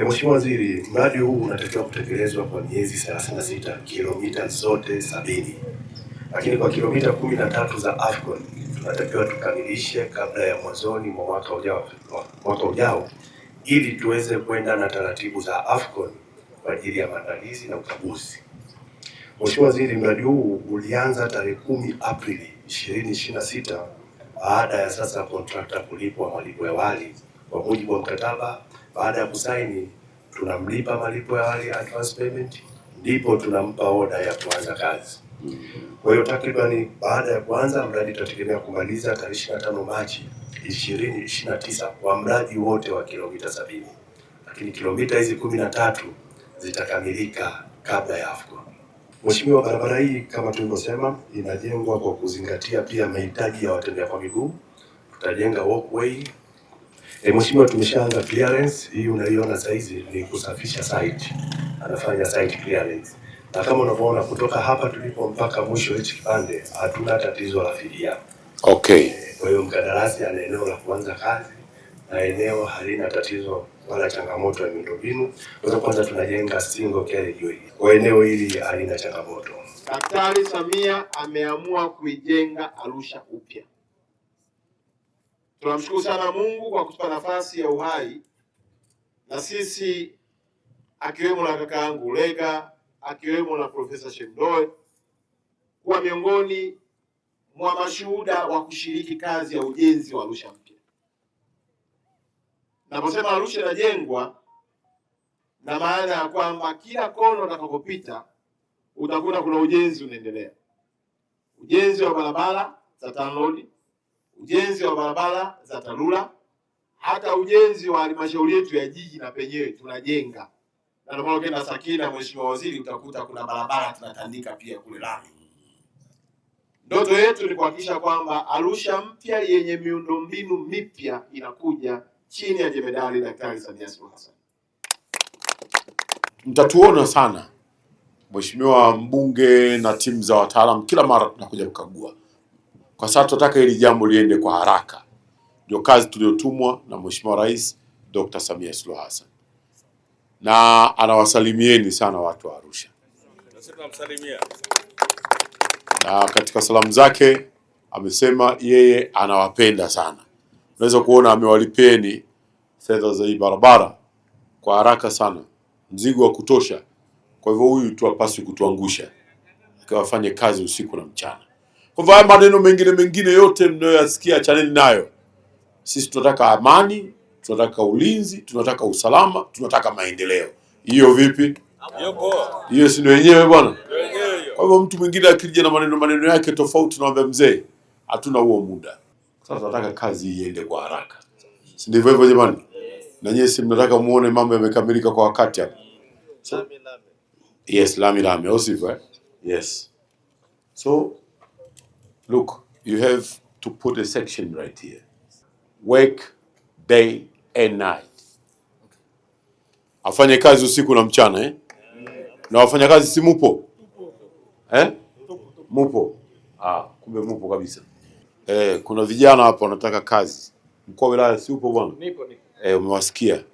Mheshimiwa Waziri, mradi huu unatakiwa kutekelezwa kwa miezi 36, kilomita zote 70. Lakini kwa kilomita 13 za AFCON tunatakiwa tukamilishe kabla ya mwanzoni mwa mwaka ujao ili tuweze kwenda na taratibu za AFCON kwa ajili ya maandalizi na ukaguzi. Mheshimiwa Waziri, mradi huu ulianza tarehe 10 Aprili 2026 baada ya sasa kontrakta kulipwa malipo ya awali kwa mujibu wa mkataba. Baada ya kusaini tunamlipa malipo ya awali advance payment, ndipo tunampa oda ya kuanza kazi. Kwa hiyo takribani baada ya kuanza mradi tutategemea kumaliza tarehe 25 Machi 2029 kwa mradi wote wa kilomita 70, lakini kilomita hizi 13 zitakamilika kabla ya AFCON. Mheshimiwa, barabara hii kama tulivyosema inajengwa kwa kuzingatia pia mahitaji ya watembea kwa miguu. Tutajenga walkway. Mheshimiwa, tumeshaanza clearance. Hii unaiona saizi ni kusafisha site. Anafanya site clearance. Na kama unavyoona kutoka hapa tulipo mpaka mwisho hichi kipande hatuna tatizo la fidia. Okay. Kwa hiyo mkandarasi ana eneo la kuanza kazi na eneo halina tatizo wala changamoto ya miundombinu. Kwa kwanza tunajenga single carriageway. Kwa eneo hili halina changamoto. Daktari Samia ameamua kuijenga Arusha upya. Tunamshukuru sana Mungu kwa kutupa nafasi ya uhai, na sisi akiwemo na kaka yangu Ulega, akiwemo na Profesa Shemdoe kuwa miongoni mwa mashuhuda wa kushiriki kazi ya ujenzi wa Arusha mpya. Naposema Arusha inajengwa, na maana ya kwamba kila kona utakapopita utakuta kuna ujenzi unaendelea. Ujenzi wa barabara za TANROADS, ujenzi wa barabara za TARURA, hata ujenzi wa halmashauri yetu ya jiji na penyewe tunajenga. Na ndio maana ukienda Sakina, Mheshimiwa Waziri, utakuta kuna barabara tunatandika pia kule lami. Ndoto yetu ni kuhakikisha kwamba Arusha mpya yenye miundombinu mipya inakuja chini ya Jemedari Daktari Samia Suluhu Hassan. Mtatuona sana Mheshimiwa mbunge na timu za wataalamu, kila mara tunakuja kukagua. Kwa sasa tunataka hili jambo liende kwa haraka. Ndio kazi tuliyotumwa na Mheshimiwa Rais Dr. Samia Suluhu Hassan. Na anawasalimieni sana watu wa Arusha. Na katika salamu zake amesema yeye anawapenda sana. Unaweza kuona amewalipeni fedha za hii barabara kwa haraka sana, mzigo wa kutosha. Kwa hivyo huyu tu hapaswi kutuangusha, akawafanye kazi usiku na mchana. Kwa hivyo maneno mengine yote mnayoyasikia chaneni nayo. Sisi tunataka amani, tunataka ulinzi, tunataka usalama, tunataka maendeleo. Hiyo vipi? Hiyo si ndio wenyewe bwana? Kwa hivyo mtu mwingine akija na maneno yake tofauti, naomba mzee, hatuna huo muda. Sasa tunataka kazi iende kwa haraka. Si ndivyo hivyo jamani? Na nyinyi si mnataka muone mambo yamekamilika kwa wakati hapa. So, yes, lami osivyo. Yes. So look, you have to put a section right here. Work day and night. Afanye kazi usiku na mchana Na wafanya kazi si mupo? Mupo. Kumbe mupo kabisa. Kuna vijana hapa wanataka kazi. Mkuu wa wilaya si upo bwana? Nipo. Umewasikia.